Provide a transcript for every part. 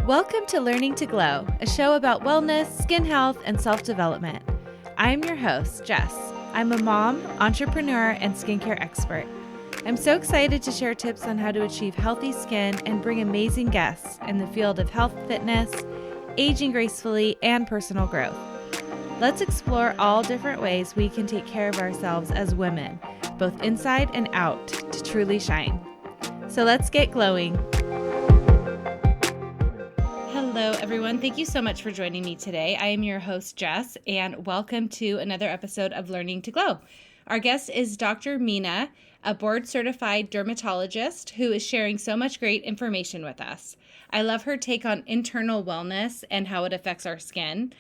Welcome to Learning to Glow, a show about wellness, skin health, and self-development. I'm your host, Jess. I'm a mom, entrepreneur, and skincare expert. I'm so excited to share tips on how to achieve healthy skin and bring amazing guests in the field of health, fitness, aging gracefully, and personal growth. Let's explore all different ways we can take care of ourselves as women, both inside and out, to truly shine. So let's get glowing. Hello, everyone. Thank you so much for joining me today. I am your host, Jess, and welcome to another episode of Learning to Glow. Our guest is Dr. Mina, a board-certified dermatologist who is sharing so much great information with us. I love her take on internal wellness and how it affects our skin.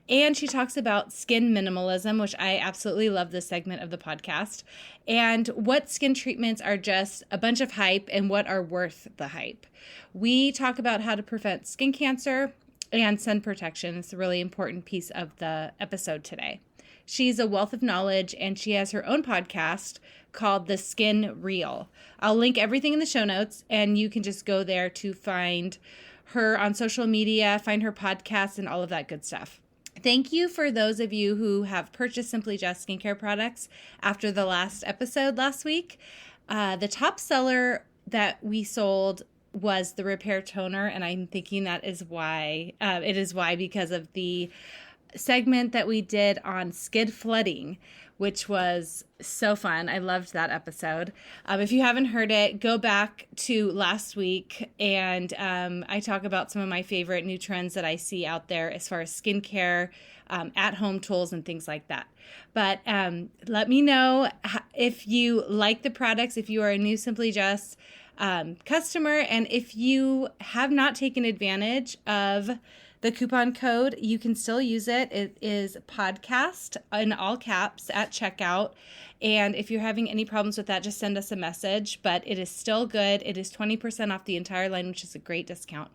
And she talks about skin minimalism, which I absolutely love this segment of the podcast, and what skin treatments are just a bunch of hype and what are worth the hype. We talk about how to prevent skin cancer and sun protection. It's a really important piece of the episode today. She's a wealth of knowledge, and she has her own podcast called The Skin Reel. I'll link everything in the show notes, and you can just go there to find her on social media, find her podcast, and all of that good stuff. Thank you for those of you who have purchased Simply Just skincare products after the last episode last week. The top seller that we sold was the Repair Toner, and I'm thinking that is why. It is why because of the segment that we did on skid flooding, which was so fun. I loved that episode. If you haven't heard it, go back to last week, and I talk about some of my favorite new trends that I see out there as far as skincare, at-home tools, and things like that. But let me know if you like the products, if you are a new Simply Just customer, and if you have not taken advantage of the coupon code, you can still use it. It is podcast in all caps at checkout. And if you're having any problems with that, just send us a message. But it is still good. It is 20% off the entire line, which is a great discount.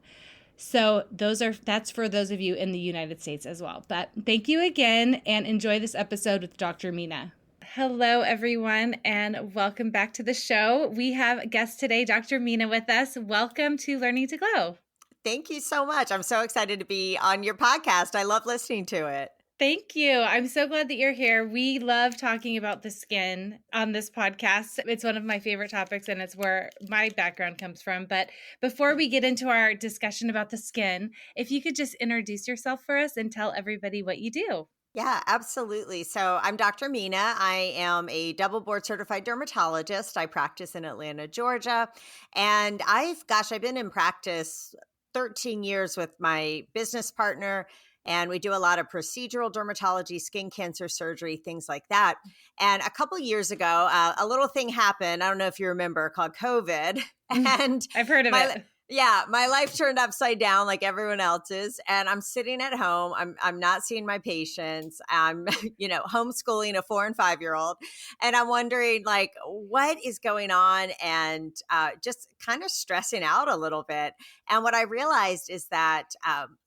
So that's for those of you in the United States as well. But thank you again, and enjoy this episode with Dr. Mina. Hello, everyone, and welcome back to the show. We have a guest today, Dr. Mina, with us. Welcome to Learning to Glow. Thank you so much. I'm so excited to be on your podcast. I love listening to it. Thank you. I'm so glad that you're here. We love talking about the skin on this podcast. It's one of my favorite topics, and it's where my background comes from. But before we get into our discussion about the skin, if you could just introduce yourself for us and tell everybody what you do. Yeah, absolutely. So I'm Dr. Mina. I am a double board certified dermatologist. I practice in Atlanta, Georgia. And I've been in practice 13 years with my business partner, and we do a lot of procedural dermatology, skin cancer surgery, things like that. And a couple years ago, a little thing happened. I don't know if you remember, called COVID. And I've heard of it. Yeah, my life turned upside down like everyone else's, and I'm sitting at home. I'm not seeing my patients. I'm, homeschooling a 4 and 5-year-old, and I'm wondering like what is going on, and just kind of stressing out a little bit. And what I realized is that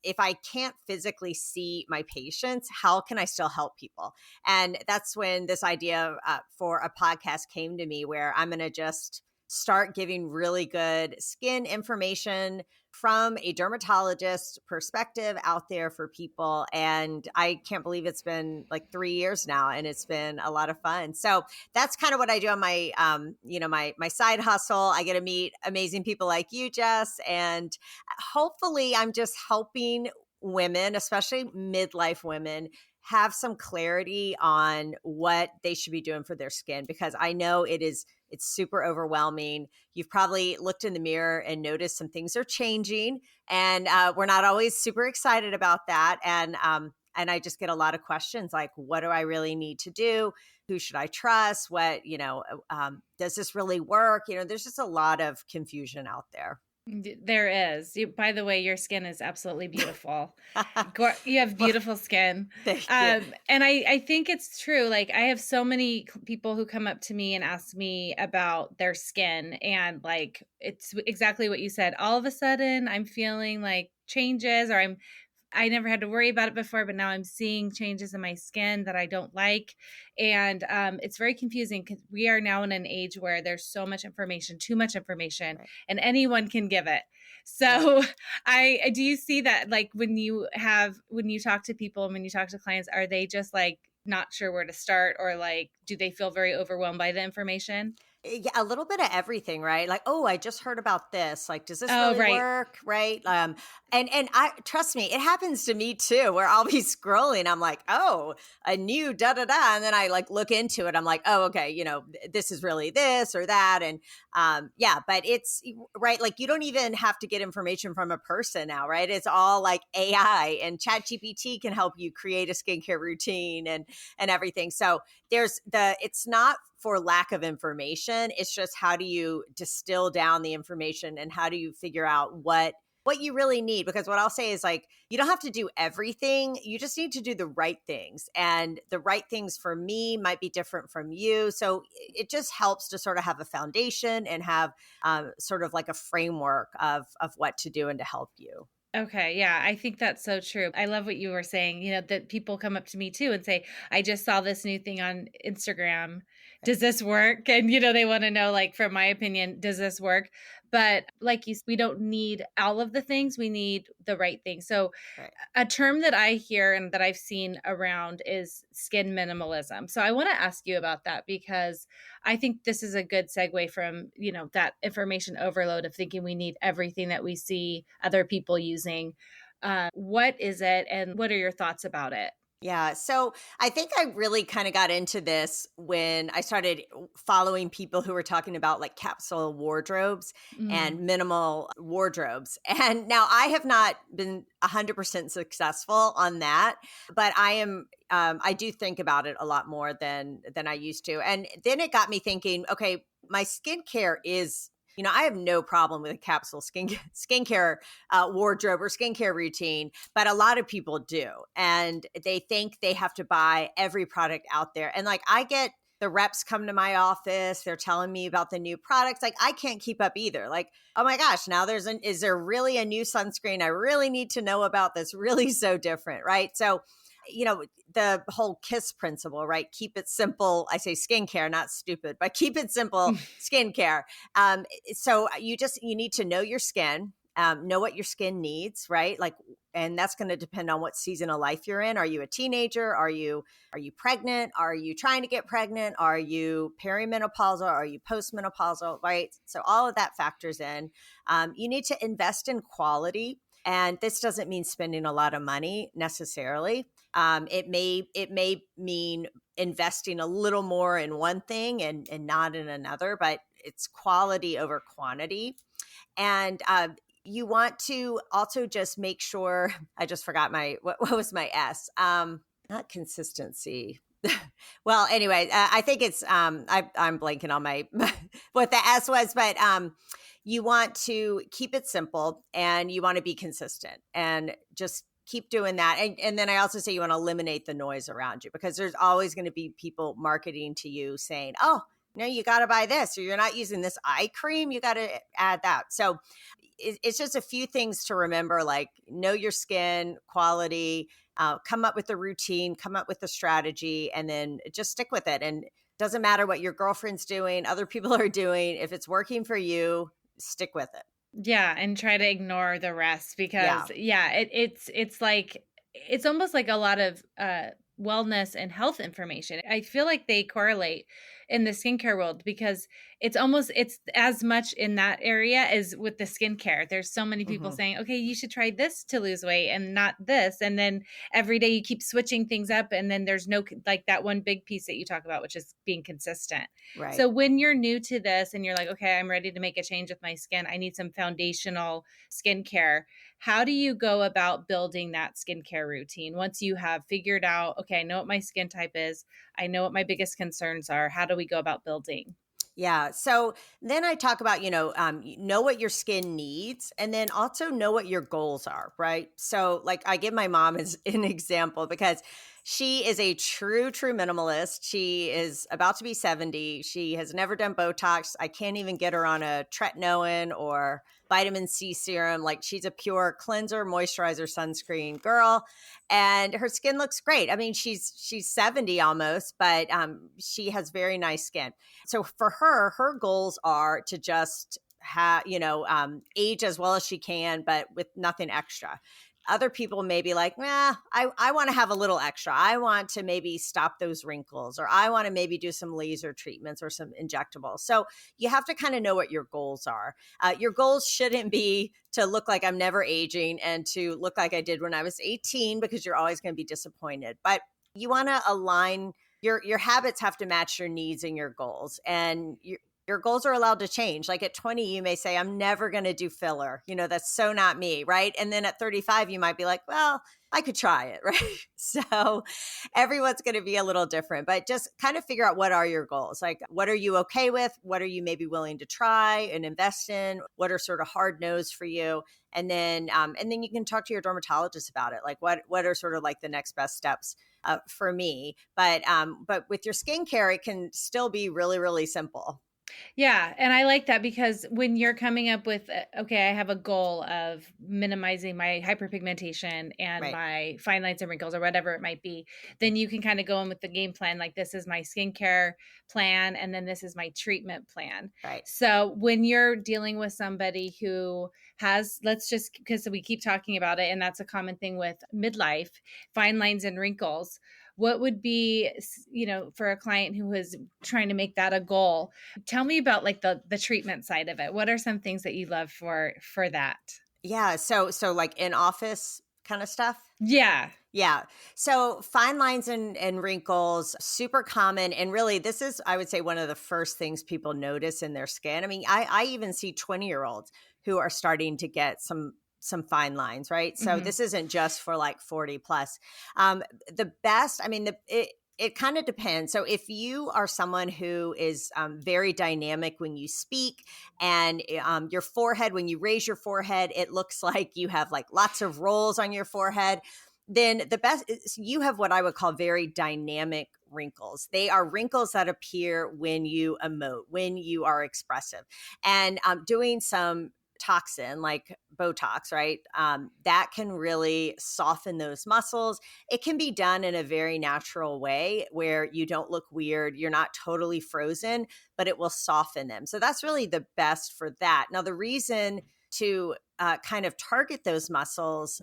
if I can't physically see my patients, how can I still help people? And that's when this idea for a podcast came to me, where I'm going to just start giving really good skin information from a dermatologist perspective out there for people. And I can't believe it's been like 3 years now, and it's been a lot of fun. So that's kind of what I do on my, my side hustle. I get to meet amazing people like you, Jess, and hopefully I'm just helping women, especially midlife women, have some clarity on what they should be doing for their skin, because I know it's super overwhelming. You've probably looked in the mirror and noticed some things are changing, and we're not always super excited about that. And I just get a lot of questions like, what do I really need to do? Who should I trust? What, does this really work? There's just a lot of confusion out there. There is. By the way, your skin is absolutely beautiful. You have beautiful skin. Thank you. And I think it's true. Like, I have so many people who come up to me and ask me about their skin, and like, it's exactly what you said. All of a sudden I'm feeling like changes, or I never had to worry about it before, but now I'm seeing changes in my skin that I don't like. And it's very confusing, because we are now in an age where there's so much information, too much information, right, and anyone can give it. Yeah. So I do you see that, like, when you talk to people and when you talk to clients, are they just like not sure where to start, or like do they feel very overwhelmed by the information? Yeah, a little bit of everything, right? Like, oh, I just heard about this. Like, does this Oh, really right. work? Right. And I trust me, it happens to me too, where I'll be scrolling. I'm like, oh, a new da da da. And then I like look into it. I'm like, oh, okay, this is really this or that. And yeah, but it's right. Like, you don't even have to get information from a person now, right? It's all like AI, and ChatGPT can help you create a skincare routine and everything. So it's not for lack of information. It's just, how do you distill down the information, and how do you figure out what you really need? Because what I'll say is, like, you don't have to do everything. You just need to do the right things. And the right things for me might be different from you. So it just helps to sort of have a foundation and have sort of like a framework of what to do and to help you. Okay, yeah, I think that's so true. I love what you were saying, that people come up to me too and say, "I just saw this new thing on Instagram. Right. Does this work?" And they want to know, like, from my opinion, does this work? But like we don't need all of the things, we need the right thing. So Right. a term that I hear and that I've seen around is skin minimalism. So I want to ask you about that, because I think this is a good segue from, that information overload of thinking we need everything that we see other people using. What is it, and what are your thoughts about it? Yeah. So I think I really kind of got into this when I started following people who were talking about like capsule wardrobes Mm. and minimal wardrobes. And now I have not been 100% successful on that, but I do think about it a lot more than I used to. And then it got me thinking, okay, my skincare is, I have no problem with a capsule skincare wardrobe or skincare routine, but a lot of people do. And they think they have to buy every product out there. And like, I get the reps come to my office, they're telling me about the new products. Like, I can't keep up either. Like, oh my gosh, now is there really a new sunscreen? I really need to know about this. Really so different, right? So, the whole KISS principle, right? Keep it simple. I say skincare, not stupid, but keep it simple skincare. So you need to know your skin, know what your skin needs, right? Like, and that's going to depend on what season of life you're in. Are you a teenager? Are you pregnant? Are you trying to get pregnant? Are you perimenopausal? Are you postmenopausal? Right. So all of that factors in. You need to invest in quality. And this doesn't mean spending a lot of money necessarily. It may mean investing a little more in one thing and not in another, but it's quality over quantity. And you want to also just make sure, I just forgot what was my S? Not consistency. Well, anyway, I think it's I'm blanking on my what the S was, but you want to keep it simple, and you want to be consistent, and just keep doing that. And then I also say you want to eliminate the noise around you, because there's always going to be people marketing to you saying, oh, no, you got to buy this, or you're not using this eye cream, you got to add that. So it's just a few things to remember, like know your skin, quality, come up with a routine, come up with a strategy, and then just stick with it. And doesn't matter what your girlfriend's doing, other people are doing. If it's working for you, stick with it. Yeah, and try to ignore the rest, Yeah. because yeah, it's like it's almost like a lot of wellness and health information. I feel like they correlate in the skincare world, because it's as much in that area as with the skincare. There's so many people Hmm. saying, "Okay, you should try this to lose weight and not this." And then every day you keep switching things up, and then there's no, like, that one big piece that you talk about, which is being consistent. Right. So when you're new to this and you're like, okay, I'm ready to make a change with my skin, I need some foundational skincare. How do you go about building that skincare routine once you have figured out, okay, I know what my skin type is, I know what my biggest concerns are? How do we go about building? Yeah. So then I talk about, you know what your skin needs, and then also know what your goals are, right? So, like, I give my mom as an example, because she is a true minimalist. She is about to be 70. She has never done Botox. I can't even get her on a tretinoin or vitamin C serum. Like, she's a pure cleanser, moisturizer, sunscreen girl, and her skin looks great. I mean, she's 70 almost, but she has very nice skin. So for her goals are to just age as well as she can, but with nothing extra. Other people may be like, nah, I want to have a little extra. I want to maybe stop those wrinkles, or I want to maybe do some laser treatments or some injectables. So you have to kind of know what your goals are. Your goals shouldn't be to look like I'm never aging and to look like I did when I was 18, because you're always going to be disappointed. But you want to align your habits have to match your needs and your goals. And your goals are allowed to change. Like at 20, you may say, I'm never going to do filler. That's so not me. Right. And then at 35, you might be like, well, I could try it. Right. So everyone's going to be a little different, but just kind of figure out, what are your goals? Like, what are you okay with? What are you maybe willing to try and invest in? What are sort of hard no's for you? And then you can talk to your dermatologist about it. Like, what are sort of like the next best steps for me? But with your skincare, it can still be really, really simple. Yeah. And I like that, because when you're coming up with, okay, I have a goal of minimizing my hyperpigmentation and Right. my fine lines and wrinkles or whatever it might be, then you can kind of go in with the game plan. Like, this is my skincare plan, and then this is my treatment plan. Right. So when you're dealing with somebody who has, let's just, because we keep talking about it, and that's a common thing with midlife, fine lines and wrinkles, what would be, for a client who is trying to make that a goal? Tell me about like the treatment side of it. What are some things that you love for that? Yeah. So like in office kind of stuff. Yeah. Yeah. So fine lines and wrinkles, super common. And really, this is, I would say, one of the first things people notice in their skin. I mean, I even see 20-year-olds who are starting to get some fine lines, right? So Mm-hmm. this isn't just for like 40 plus. The best, I mean, it kind of depends. So if you are someone who is very dynamic when you speak, and your forehead, when you raise your forehead, it looks like you have like lots of rolls on your forehead, then the best is, you have what I would call very dynamic wrinkles. They are wrinkles that appear when you emote, when you are expressive. And doing some toxin like Botox, right? That can really soften those muscles. It can be done in a very natural way where you don't look weird. You're not totally frozen, but it will soften them. So that's really the best for that. Now, the reason to kind of target those muscles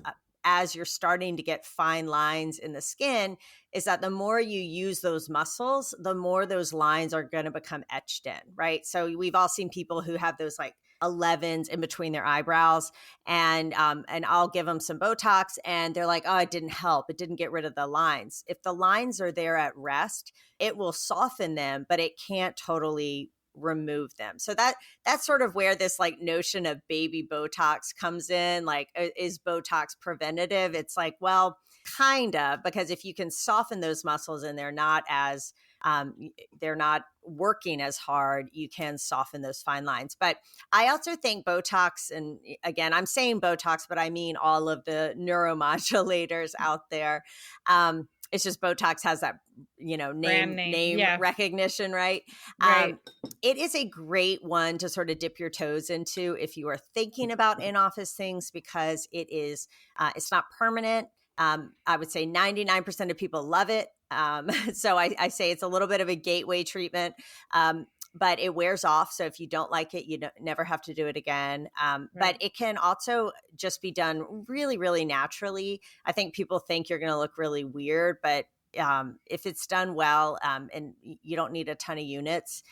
as you're starting to get fine lines in the skin is that the more you use those muscles, the more those lines are going to become etched in, right? So we've all seen people who have those like 11s in between their eyebrows, and I'll give them some Botox, and they're like, oh, it didn't help. It didn't get rid of the lines. If the lines are there at rest, it will soften them, but it can't totally remove them. So that's sort of where this like notion of baby Botox comes in. Like, is Botox preventative? It's like, well, kind of, because if you can soften those muscles and they're not working as hard, you can soften those fine lines. But I also think Botox, and again, I'm saying Botox, but I mean all of the neuromodulators out there. It's just Botox has that, Brand name name. name Yeah. recognition, right? Right. It is a great one to sort of dip your toes into if you are thinking about in-office things, because it's not permanent. I would say 99% of people love it. So I say it's a little bit of a gateway treatment. But it wears off. So if you don't like it, you never have to do it again. Right. But it can also just be done really, really naturally. I think people think you're going to look really weird, but if it's done well, and you don't need a ton of units,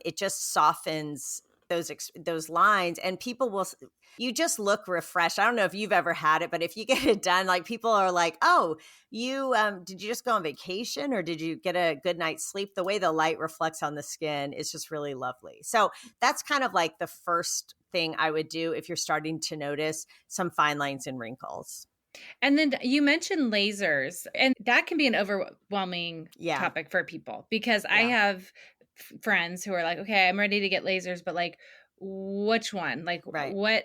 it just softens those lines, and you just look refreshed. I don't know if you've ever had it, but if you get it done, like, people are like, oh, you did you just go on vacation, or did you get a good night's sleep? The way the light reflects on the skin is just really lovely. So that's kind of like the first thing I would do if you're starting to notice some fine lines and wrinkles. And then you mentioned lasers, and that can be an overwhelming Yeah. topic for people, because I Yeah. have friends who are like, okay, I'm ready to get lasers, but like, which one? Like, Right.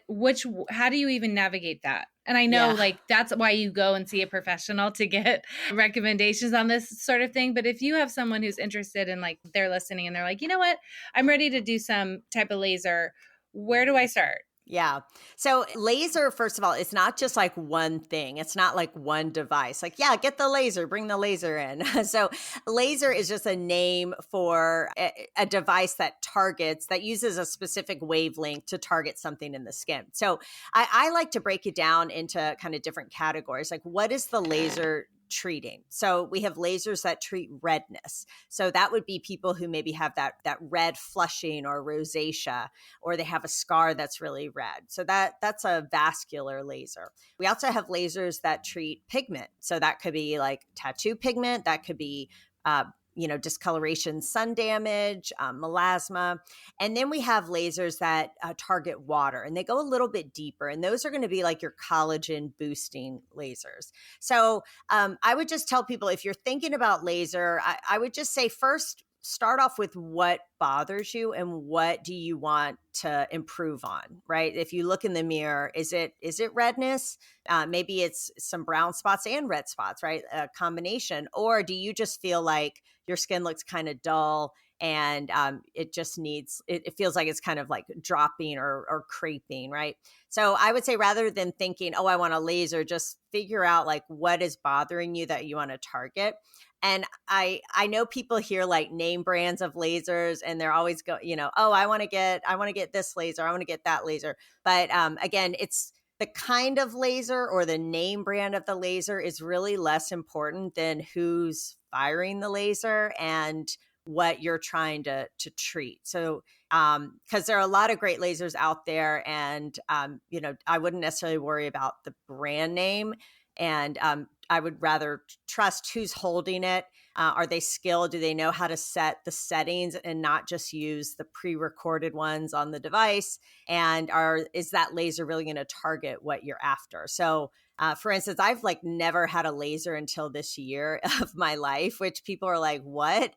how do you even navigate that? And I know, Yeah. like, that's why you go and see a professional to get recommendations on this sort of thing. But if you have someone who's interested in, like, they're listening and they're like, you know what, I'm ready to do some type of laser, where do I start? Yeah. So laser, first of all, it's not just like one thing. It's not like one device. Like, yeah, get the laser, bring the laser in. So laser is just a name for a device that uses a specific wavelength to target something in the skin. So I like to break it down into kind of different categories. Like, what is the laser treating? So we have lasers that treat redness. So that would be people who maybe have that red flushing or rosacea, or they have a scar that's really red. So that's a vascular laser. We also have lasers that treat pigment. So that could be like tattoo pigment, that could be discoloration, sun damage, melasma. And then we have lasers that target water, and they go a little bit deeper. And those are going to be like your collagen boosting lasers. So I would just tell people, if you're thinking about laser, I would just say first, start off with what bothers you and what do you want to improve on, right? If you look in the mirror, is it redness? Maybe it's some brown spots and red spots, right? A combination. Or do you just feel like your skin looks kind of dull and it just needs, it feels like it's kind of like dropping or creping, right? So I would say, rather than thinking, oh, I want a laser, just figure out like what is bothering you that you want to target. And I know people hear like name brands of lasers, and they're always oh, I want to get this laser, I want to get that laser. But again, it's the kind of laser or the name brand of the laser is really less important than who's firing the laser and what you're trying to treat. So because there are a lot of great lasers out there, and I wouldn't necessarily worry about the brand name. And I would rather trust who's holding it. Are they skilled? Do they know how to set the settings and not just use the pre-recorded ones on the device? And is that laser really going to target what you're after? So for instance, I've like never had a laser until this year of my life, which people are like, what?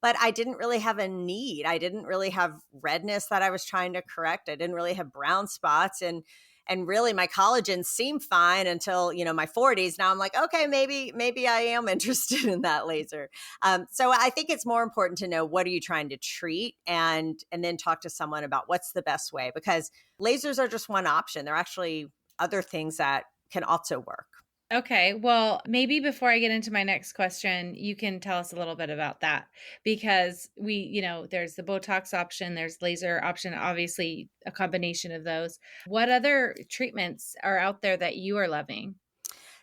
But I didn't really have a need. I didn't really have redness that I was trying to correct. I didn't really have brown spots. And really my collagen seemed fine until my 40s. Now I'm like, okay, maybe I am interested in that laser. So I think it's more important to know, what are you trying to treat, and then talk to someone about what's the best way, because lasers are just one option. There are actually other things that can also work. Okay, well, maybe before I get into my next question, you can tell us a little bit about that, because there's the Botox option, there's laser option, obviously a combination of those. What other treatments are out there that you are loving?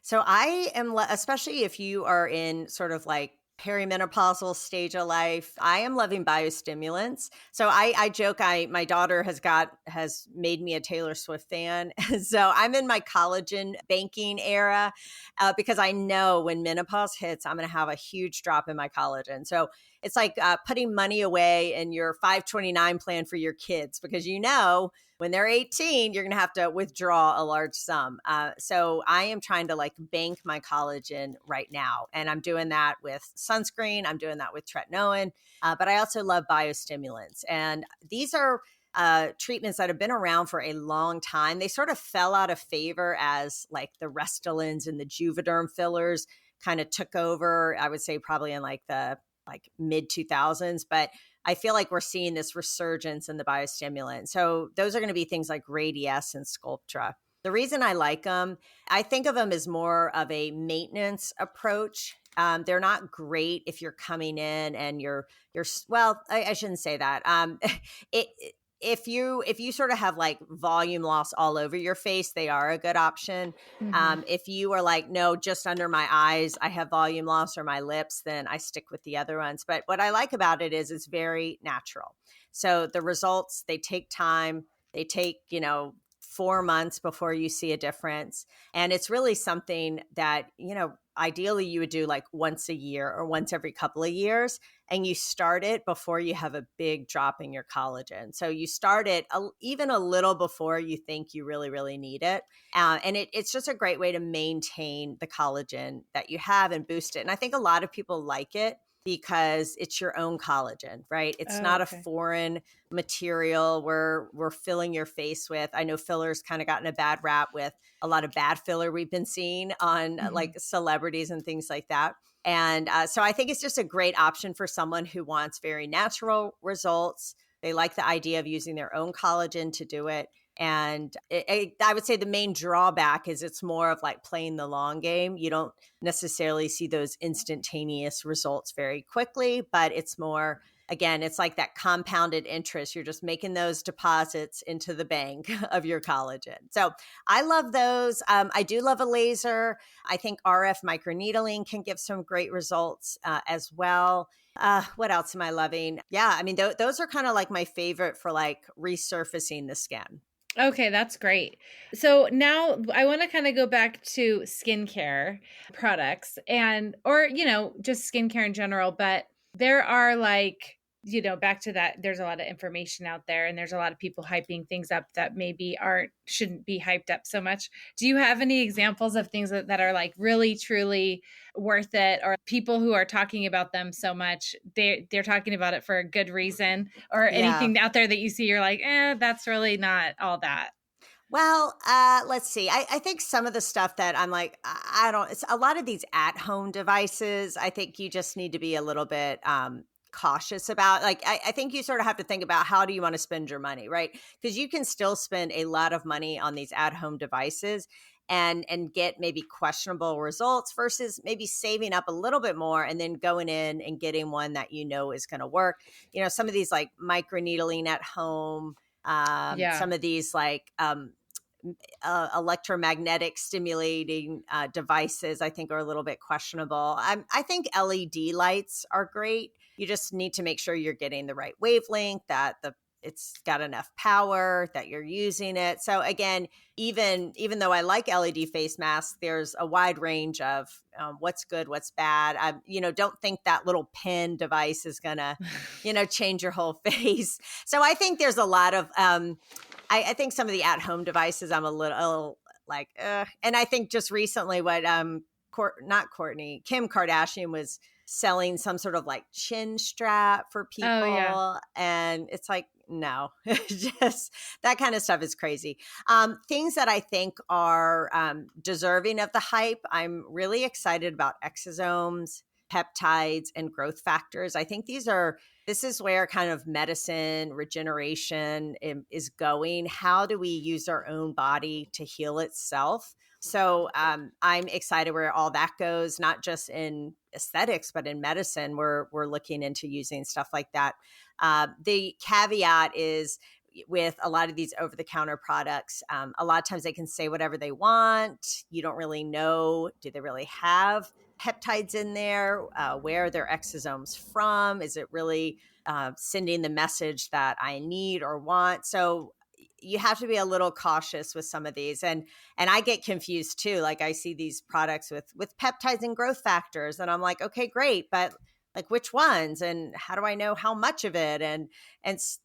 So I am, especially if you are in sort of like perimenopausal stage of life, I am loving biostimulants. So I joke, my daughter has made me a Taylor Swift fan. So I'm in my collagen banking era, because I know when menopause hits, I'm going to have a huge drop in my collagen. So it's like putting money away in your 529 plan for your kids, because when they're 18, you're going to have to withdraw a large sum. So I am trying to like bank my collagen right now. And I'm doing that with sunscreen. I'm doing that with tretinoin. But I also love biostimulants. And these are treatments that have been around for a long time. They sort of fell out of favor as like the Restylans and the Juvederm fillers kind of took over, I would say probably in like the mid 2000s. But I feel like we're seeing this resurgence in the biostimulant. So those are going to be things like Radiesse and Sculptra. The reason I like them, I think of them as more of a maintenance approach. They're not great if you're coming in and I shouldn't say that. It, if you sort of have like volume loss all over your face, they are a good option. If you are like, no, just under my eyes, I have volume loss, or my lips, then I stick with the other ones. But what I like about it is it's very natural. So the results, they take time. They take, 4 months before you see a difference. And it's really something that, ideally you would do like once a year or once every couple of years. And you start it before you have a big drop in your collagen. So you start it even a little before you think you really, really need it. And it's just a great way to maintain the collagen that you have and boost it. And I think a lot of people like it because it's your own collagen, right? It's not a foreign material we're filling your face with. I know fillers kind of gotten a bad rap with a lot of bad filler we've been seeing on like celebrities and things like that. And so I think it's just a great option for someone who wants very natural results. They like the idea of using their own collagen to do it. And I would say the main drawback is it's more of like playing the long game. You don't necessarily see those instantaneous results very quickly, but it's more, again, it's like that compounded interest. You're just making those deposits into the bank of your collagen. So I love those. I do love a laser. I think RF microneedling can give some great results as well. What else am I loving? Yeah, I mean, those are kind of like my favorite for like resurfacing the skin. Okay, that's great. So now I want to kind of go back to skincare products and, or, just skincare in general, but there are like, back to that, there's a lot of information out there and there's a lot of people hyping things up that maybe shouldn't be hyped up so much. Do you have any examples of things that are like really, truly worth it, or people who are talking about them so much, they're talking about it for a good reason, or Yeah. anything out there that you see, you're like, that's really not all that? Well, let's see. I think some of the stuff that I'm like, I don't, it's a lot of these at home devices. I think you just need to be a little bit cautious about. Like, I think you sort of have to think about how do you want to spend your money, right? Because you can still spend a lot of money on these at home devices and get maybe questionable results versus maybe saving up a little bit more and then going in and getting one that you know is going to work. Some of these like microneedling at home, Yeah. some of these like electromagnetic stimulating devices, I think, are a little bit questionable. I think LED lights are great. You just need to make sure you're getting the right wavelength, that it's got enough power, that you're using it. So again, even though I like LED face masks, there's a wide range of what's good, what's bad. Don't think that little pin device is gonna, change your whole face. So I think there's a lot of I think some of the at-home devices I'm a little like, and I think just recently what not Courtney, Kim Kardashian was selling some sort of like chin strap for Oh, yeah. people, and it's like, no, just that kind of stuff is crazy. Things that I think are deserving of the hype. I'm really excited about exosomes, peptides, and growth factors. I think this is where kind of medicine regeneration is going. How do we use our own body to heal itself? So I'm excited where all that goes, not just in aesthetics, but in medicine. We're looking into using stuff like that. The caveat is with a lot of these over-the-counter products, a lot of times they can say whatever they want. You don't really know, do they really have peptides in there? Where are their exosomes from? Is it really sending the message that I need or want? So you have to be a little cautious with some of these. And I get confused too. Like I see these products with peptides and growth factors, and I'm like, okay, great, but like which ones and how do I know how much of it? And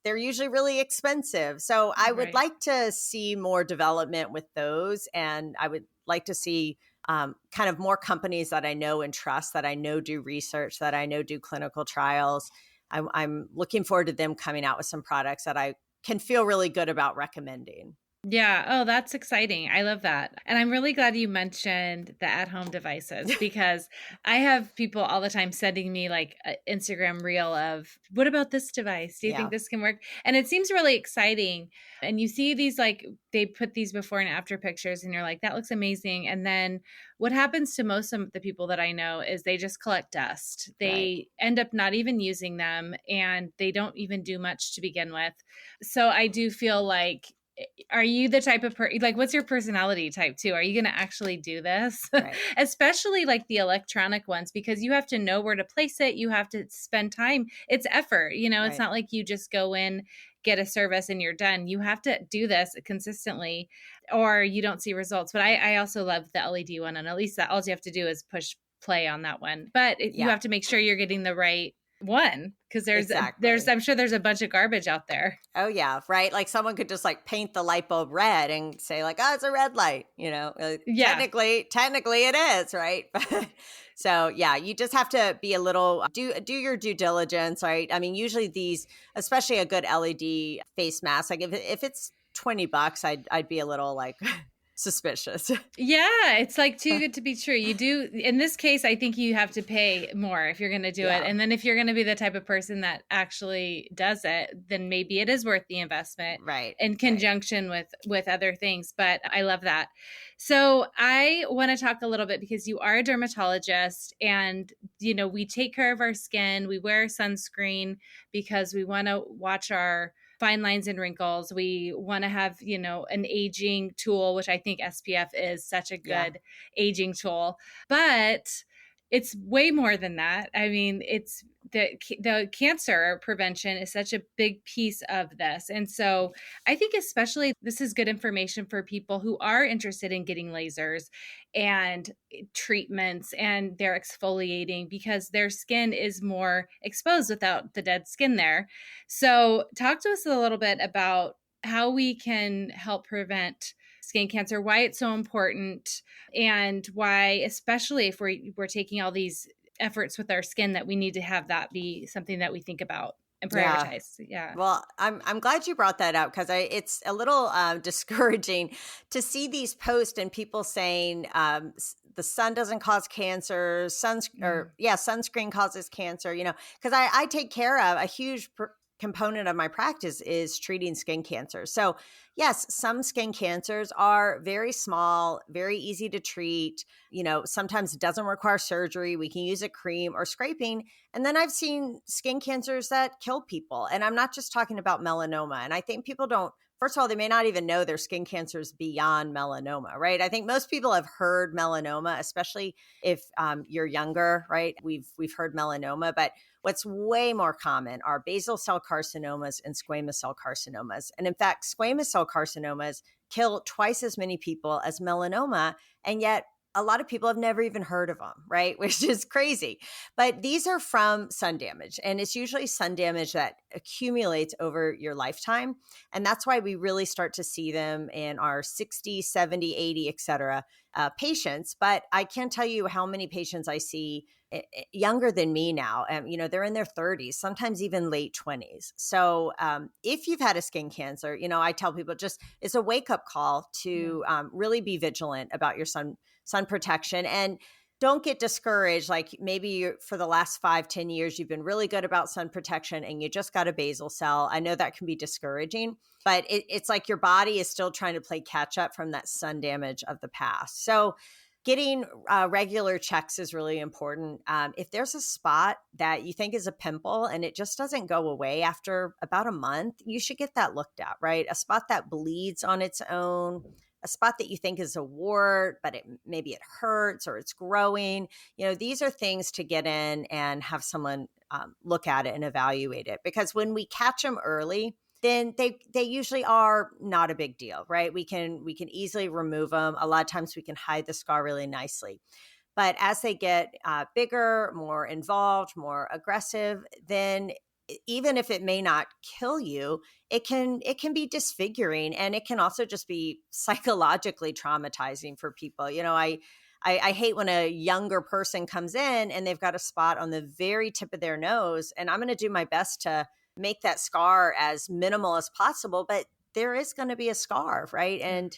they're usually really expensive. So I would Right. like to see more development with those, and I would like to see kind of more companies that I know and trust, that I know do research, that I know do clinical trials. I'm looking forward to them coming out with some products that I can feel really good about recommending. Yeah. Oh, that's exciting. I love that. And I'm really glad you mentioned the at-home devices, because I have people all the time sending me like an Instagram reel of, what about this device? Do you think Yeah, this can work? And it seems really exciting. And you see these, like, they put these before and after pictures and you're like, that looks amazing. And then what happens to most of the people that I know is they just collect dust. right. They end up not even using them and they don't even do much to begin with. So I do feel like, are you the type of like, what's your personality type too? Are you going to actually do this? Right. Especially like the electronic ones, because you have to know where to place it. You have to spend time. It's effort. It's Right. not like you just go in, get a service and you're done. You have to do this consistently or you don't see results. But I also love the LED one. And at least that all you have to do is push play on that one. But you Yeah, have to make sure you're getting the right one, because there's exactly. I'm sure there's a bunch of garbage out there. Oh yeah, right. Like someone could just like paint the light bulb red and say like, "Oh, it's a red light." Yeah. Technically it is, right? So yeah, you just have to be a little do your due diligence, right? I mean, usually these, especially a good LED face mask, like if it's $20, I'd be a little like suspicious. Yeah, it's like too good to be true. You do, in this case, I think you have to pay more if you're going to do it. Yeah. And then if you're going to be the type of person that actually does it, then maybe it is worth the investment Right. in conjunction with other things. But I love that. So I want to talk a little bit because you are a dermatologist and, you know, we take care of our skin. We wear sunscreen because we want to watch our fine lines and wrinkles. We want to have, you know, an aging tool, which I think SPF is such a good aging tool. But it's way more than that. I mean, it's the cancer prevention is such a big piece of this. And so I think especially this is good information for people who are interested in getting lasers and treatments and they're exfoliating because their skin is more exposed without the dead skin there. So talk to us a little bit about how we can help prevent skin cancer, why it's so important, and why, especially if we're taking all these efforts with our skin, that we need to have that be something that we think about and Yeah. prioritize. Yeah. Well, I'm glad you brought that up because it's a little discouraging to see these posts and people saying the sun doesn't cause cancer, sunscreen causes cancer. You know, because I take care of a huge component of my practice is treating skin cancer. So yes, some skin cancers are very small, very easy to treat. You know, sometimes it doesn't require surgery. We can use a cream or scraping. And then I've seen skin cancers that kill people. And I'm not just talking about melanoma. And I think people don't, first of all, they may not even know there's skin cancers beyond melanoma, right? I think most people have heard melanoma, especially if you're younger, right? We've heard melanoma, but what's way more common are basal cell carcinomas and squamous cell carcinomas. And in fact, squamous cell carcinomas kill twice as many people as melanoma. And yet a lot of people have never even heard of them, right? Which is crazy. But these are from sun damage. And it's usually sun damage that accumulates over your lifetime. And that's why we really start to see them in our 60, 70, 80, et cetera, patients. But I can't tell you how many patients I see younger than me now. You know, they're in their 30s, sometimes even late 20s. So if you've had a skin cancer, you know, I tell people just it's a wake up call to really be vigilant about your sun protection. And don't get discouraged. Like maybe for the last 5-10 years, you've been really good about sun protection and you just got a basal cell. I know that can be discouraging, but it's like your body is still trying to play catch up from that sun damage of the past. So getting regular checks is really important. If there's a spot that you think is a pimple and it just doesn't go away after about a month, you should get that looked at, right? A spot that bleeds on its own, a spot that you think is a wart, but maybe it hurts or it's growing. You know, these are things to get in and have someone look at it and evaluate it. Because when we catch them early, then they usually are not a big deal, right? We can easily remove them. A lot of times we can hide the scar really nicely. But as they get bigger, more involved, more aggressive, then even if it may not kill you, it can be disfiguring, and it can also just be psychologically traumatizing for people. You know, I hate when a younger person comes in and they've got a spot on the very tip of their nose, and I'm going to do my best to make that scar as minimal as possible, but there is going to be a scar, right? And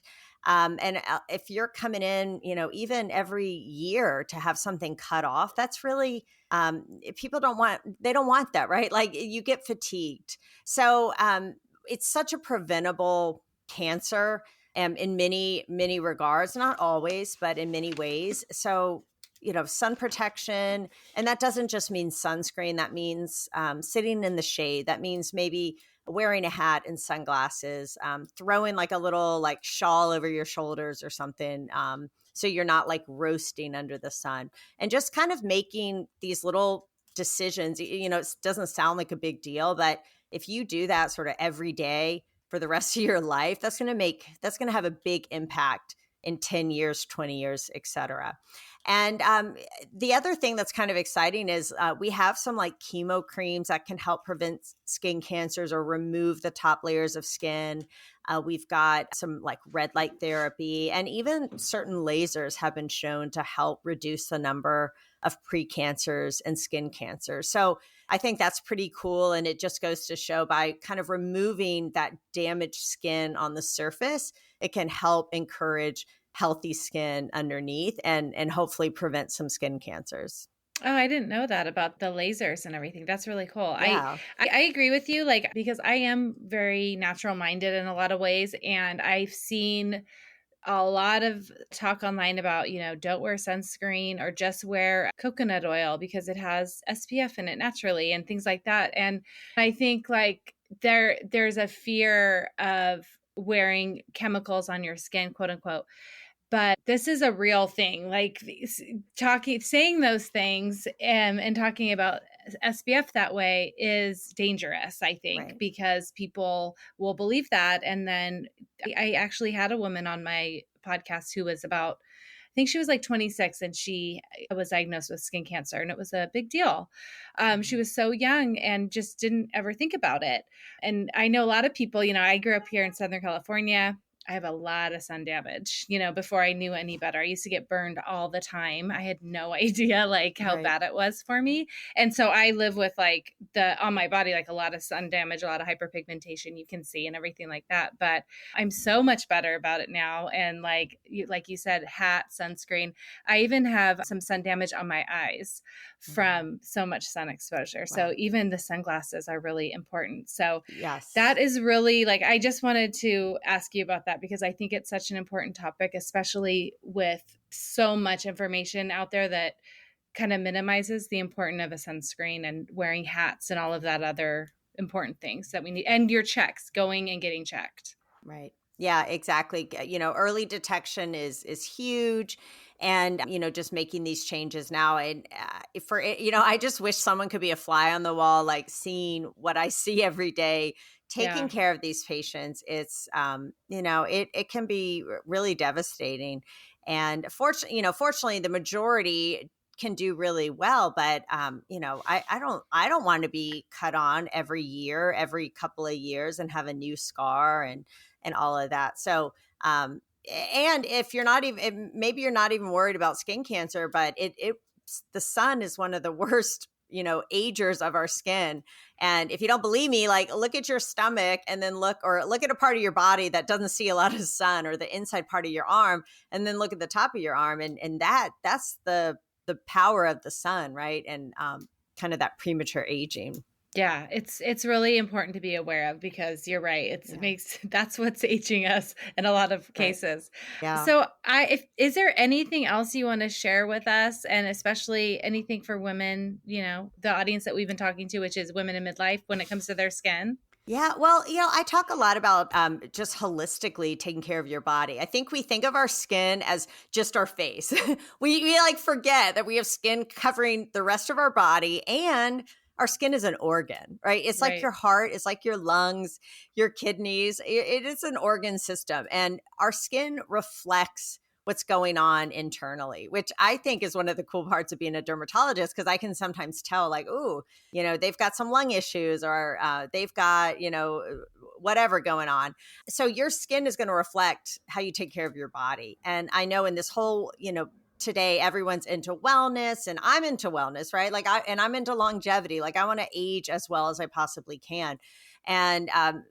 if you're coming in, you know, even every year to have something cut off, that's really people don't want that, right? Like you get fatigued. So it's such a preventable cancer in many regards, not always, but in many ways. So you know, sun protection. And that doesn't just mean sunscreen. That means sitting in the shade. That means maybe wearing a hat and sunglasses, throwing like a little like shawl over your shoulders or something. So you're not like roasting under the sun, and just kind of making these little decisions. You know, it doesn't sound like a big deal, but if you do that sort of every day for the rest of your life, that's going to have a big impact in 10 years, 20 years, et cetera. And the other thing that's kind of exciting is we have some like chemo creams that can help prevent skin cancers or remove the top layers of skin. We've got some like red light therapy, and even certain lasers have been shown to help reduce the number of precancers and skin cancers. So I think that's pretty cool. And it just goes to show by kind of removing that damaged skin on the surface, it can help encourage healthy skin underneath and hopefully prevent some skin cancers. Oh, I didn't know that about the lasers and everything. That's really cool. Yeah. I agree with you, like, because I am very natural minded in a lot of ways. And I've seen a lot of talk online about, don't wear sunscreen or just wear coconut oil because it has SPF in it naturally and things like that. And I think like there's a fear of wearing chemicals on your skin, quote unquote. But this is a real thing. Like saying those things and talking about SPF that way is dangerous, I think, Right. because people will believe that. And then I actually had a woman on my podcast who was about, I think she was like 26, and she was diagnosed with skin cancer, and it was a big deal. She was so young and just didn't ever think about it. And I know a lot of people, I grew up here in Southern California. I have a lot of sun damage, before I knew any better. I used to get burned all the time. I had no idea like how Right. bad it was for me. And so I live with like on my body, like a lot of sun damage, a lot of hyperpigmentation you can see and everything like that. But I'm so much better about it now. And like you said, hat, sunscreen. I even have some sun damage on my eyes from so much sun exposure. Wow. So even the sunglasses are really important. So Yes. that is really like, I just wanted to ask you about that because I think it's such an important topic, especially with so much information out there that kind of minimizes the importance of a sunscreen and wearing hats and all of that other important things that we need. And your checks, going and getting checked. Right. Yeah, exactly. Early detection is huge, and just making these changes now. And I just wish someone could be a fly on the wall, like seeing what I see every day, taking Yeah. care of these patients. It's it can be really devastating. And fortunately, the majority can do really well, but I don't want to be cut on every year, every couple of years, and have a new scar and all of that. So, and if you're not even, maybe you're not even worried about skin cancer, but the sun is one of the worst, agers of our skin. And if you don't believe me, like look at your stomach and then look at a part of your body that doesn't see a lot of sun, or the inside part of your arm, and then look at the top of your arm. And that's the power of the sun, right? And kind of that premature aging. Yeah, it's really important to be aware of because you're right. It Yeah. makes that's what's aging us in a lot of Right. cases. Yeah. So, is there anything else you want to share with us, and especially anything for women, the audience that we've been talking to, which is women in midlife, when it comes to their skin? Yeah, well, I talk a lot about just holistically taking care of your body. I think we think of our skin as just our face. we like forget that we have skin covering the rest of our body, and our skin is an organ, right? It's like Right. your heart, it's like your lungs, your kidneys. It is an organ system, and our skin reflects what's going on internally, which I think is one of the cool parts of being a dermatologist, because I can sometimes tell, like, ooh, they've got some lung issues, or they've got, whatever going on. So your skin is going to reflect how you take care of your body. And I know in this whole, today everyone's into wellness, and I'm into wellness, right? Like I'm into longevity. Like I want to age as well as I possibly can. And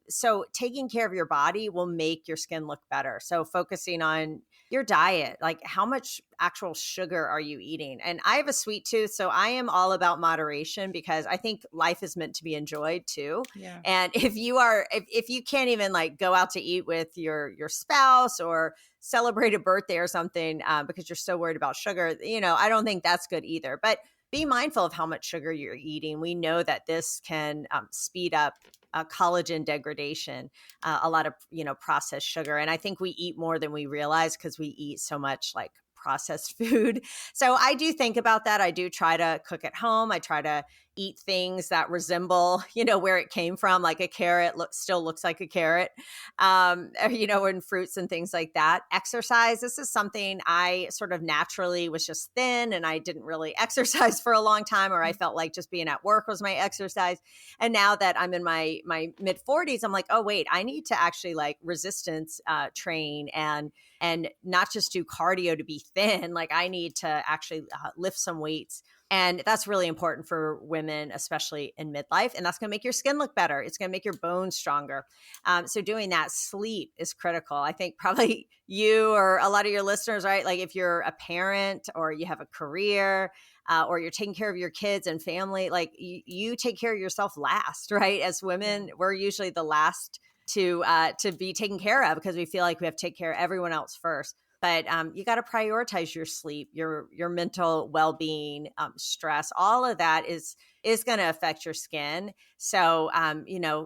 so taking care of your body will make your skin look better. So focusing on your diet, like how much actual sugar are you eating? And I have a sweet tooth, so I am all about moderation, because I think life is meant to be enjoyed too. Yeah. And if you can't even like go out to eat with your spouse or celebrate a birthday or something, because you're so worried about sugar, I don't think that's good either. But be mindful of how much sugar you're eating. We know that this can speed up collagen degradation, a lot of processed sugar, and I think we eat more than we realize because we eat so much like processed food. So I do think about that. I do try to cook at home. I try to eat things that resemble, where it came from, like a carrot still looks like a carrot, and fruits and things like that. Exercise. This is something I sort of naturally was just thin, and I didn't really exercise for a long time, or I felt like just being at work was my exercise. And now that I'm in my mid 40s, I'm like, oh wait, I need to actually like resistance train and not just do cardio to be thin. Like I need to actually lift some weights. And that's really important for women, especially in midlife. And that's going to make your skin look better. It's going to make your bones stronger. So doing that, sleep is critical. I think probably you or a lot of your listeners, right? Like if you're a parent or you have a career, or you're taking care of your kids and family, like you take care of yourself last, right? As women, we're usually the last to be taken care of because we feel like we have to take care of everyone else first. But you got to prioritize your sleep, your mental well-being, stress. All of that is going to affect your skin. So,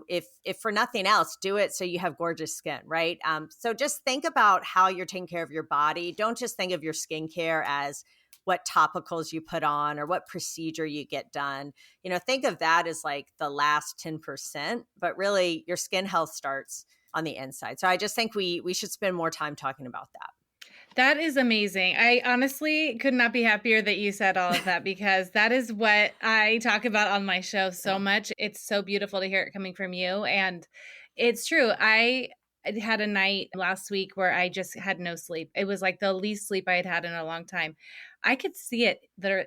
if for nothing else, do it so you have gorgeous skin, right? So just think about how you're taking care of your body. Don't just think of your skincare as what topicals you put on or what procedure you get done. Think of that as like the last 10%, but really your skin health starts on the inside. So I just think we should spend more time talking about that. That is amazing. I honestly could not be happier that you said all of that because that is what I talk about on my show so much. It's so beautiful to hear it coming from you. And it's true. I had a night last week where I just had no sleep. It was like the least sleep I had had in a long time. I could see it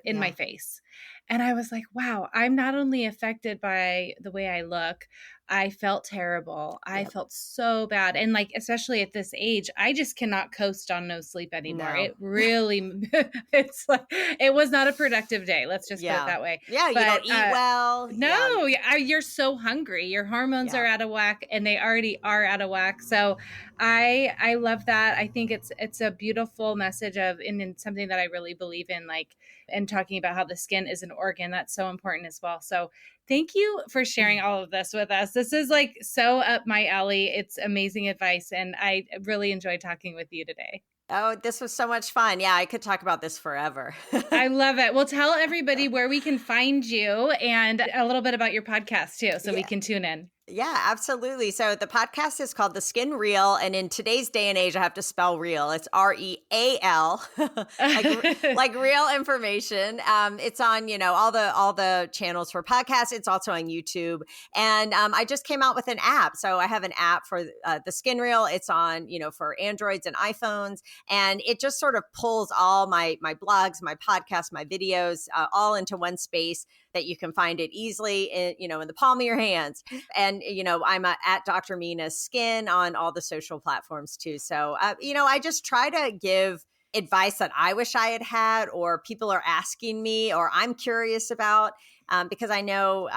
in my face. And I was like, wow, I'm not only affected by the way I look, I felt terrible. I felt so bad. And like, especially at this age, I just cannot coast on no sleep anymore. No. It really, it's like, it was not a productive day. Let's just put it that way. Yeah. You don't eat well. No, you're so hungry. Your hormones are out of whack and they already are out of whack. So I love that. I think it's a beautiful message and something that I really believe in, like, and talking about how the skin is an organ. That's so important as well. So thank you for sharing all of this with us. This is like so up my alley. It's amazing advice. And I really enjoyed talking with you today. Oh, this was so much fun. Yeah, I could talk about this forever. I love it. Well, tell everybody where we can find you and a little bit about your podcast too, so we can tune in. Yeah, absolutely. So the podcast is called The Skin Real. And in today's day and age, I have to spell real. It's REAL, like real information. It's on, all the channels for podcasts. It's also on YouTube. And I just came out with an app. So I have an app for The Skin Real. It's on, for Androids and iPhones. And it just sort of pulls all my blogs, my podcasts, my videos, all into one space that you can find it easily in the palm of your hands. And, I'm at Dr. Mina Skin on all the social platforms too. So, I just try to give advice that I wish I had had, or people are asking me, or I'm curious about, because I know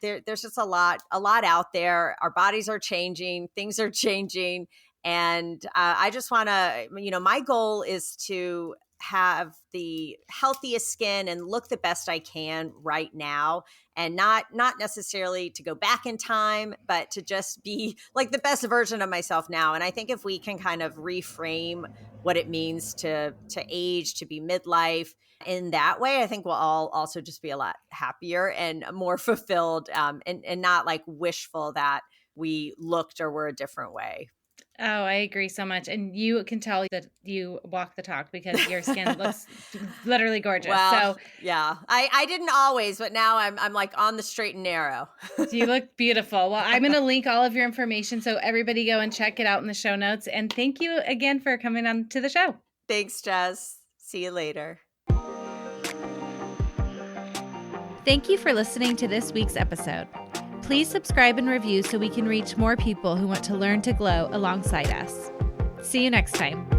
there's just a lot out there. Our bodies are changing, things are changing. And I just want to, my goal is to have the healthiest skin and look the best I can right now, and not necessarily to go back in time, but to just be like the best version of myself now. And I think if we can kind of reframe what it means to age, to be midlife in that way, I think we'll all also just be a lot happier and more fulfilled, and not like wishful that we looked or were a different way. Oh, I agree so much. And you can tell that you walk the talk because your skin looks literally gorgeous. Well, so yeah, I didn't always, but now I'm like on the straight and narrow. You look beautiful. Well, I'm going to link all of your information so everybody go and check it out in the show notes. And thank you again for coming on to the show. Thanks, Jess. See you later. Thank you for listening to this week's episode. Please subscribe and review so we can reach more people who want to learn to glow alongside us. See you next time.